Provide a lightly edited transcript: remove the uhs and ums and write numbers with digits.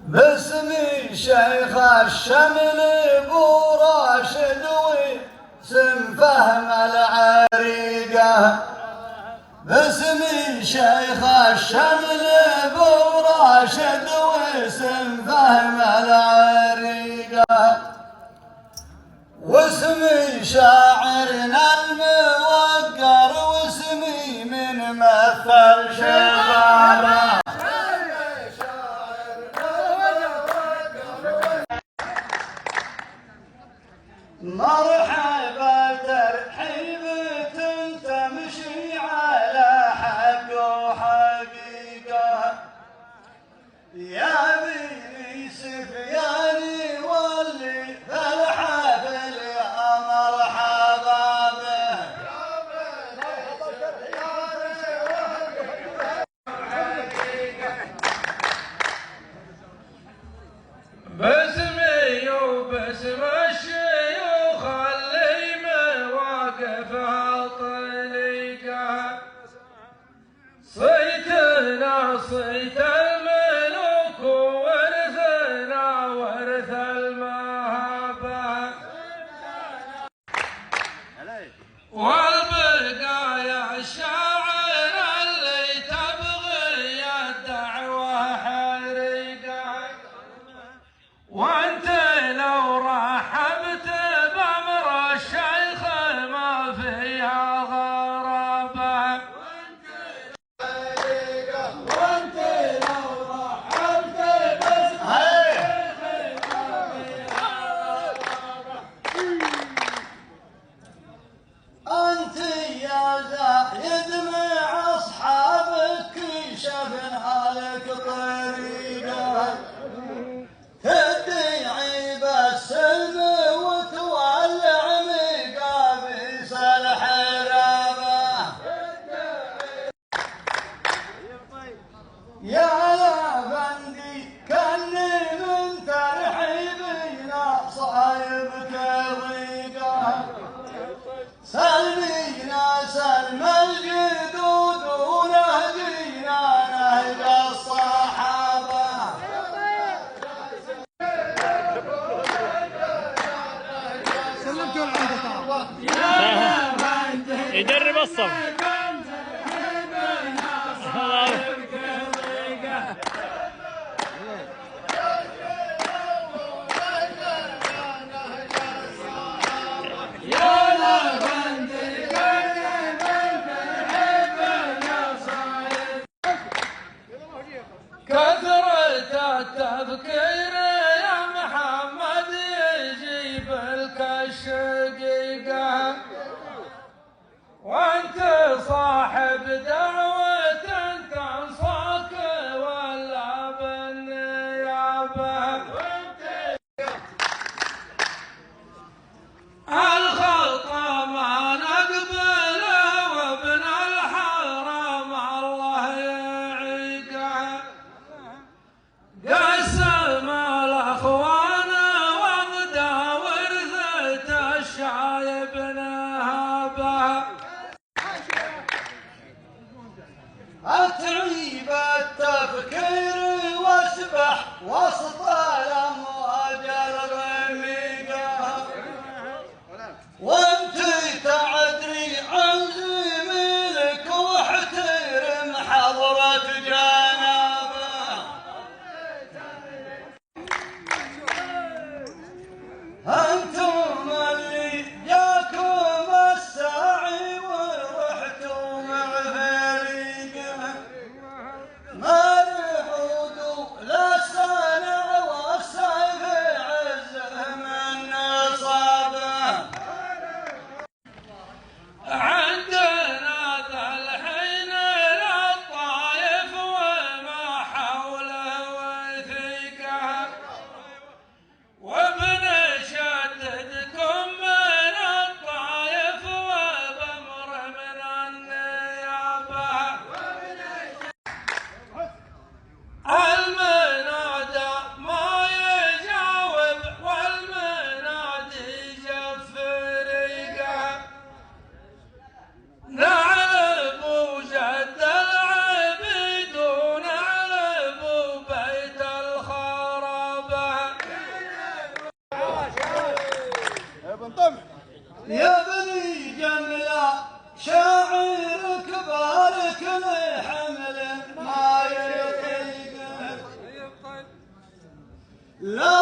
باسمي شيخ الشمل ابو راشد واسم فهم العريقه. باسمي شيخ الشمل ابو راشد واسم فهم العريقه. واسمي شاعرنا الموقر واسمي من مثل شبابه. مرحبا ترحيب تمشي على حق وحقيقة. يا بني سفياني واللي في الحفل يا مرحبا به. باسمي وباسم الشيوخ اللي مواقفها طليقة. صيتنا صيت الملوك وورثنا ورث المهابة. والبقايا الشاعر اللي تبغي الدعوة حريقة. وانت لو رحبت بامر الشيخ ما فيها غرابة. وانت لو رحبت بامر الشيخ ما فيها غرابة. انت يا زايد مع اصحابك كشفنا لك طريقه. تدعي بالسلم وتولع مقابيس الحرابه. يا بندي كني من ترحيبنا صايب طريقه. سلمينا سلم الجدود ونهدينا نهج الصحابه. يجرب الصف. كثرة التفكير يا محمد يجيب لك الشقيقة. وانت صاحب دعوة تنصاك ولا بالنيابة. الخطأ ما نقبله وابن الحرام الله يعيقه. قسم الاخوان وغدا ورثة الشايب نهابه. اتعيب التفكير واسبح وسط الامواج الغميقه. وانت تعدري عن زميلك واحترم حضرة جنابه. انتم اللي جاكم الساعي ورحتم فريقه. ما العود لا صانع لا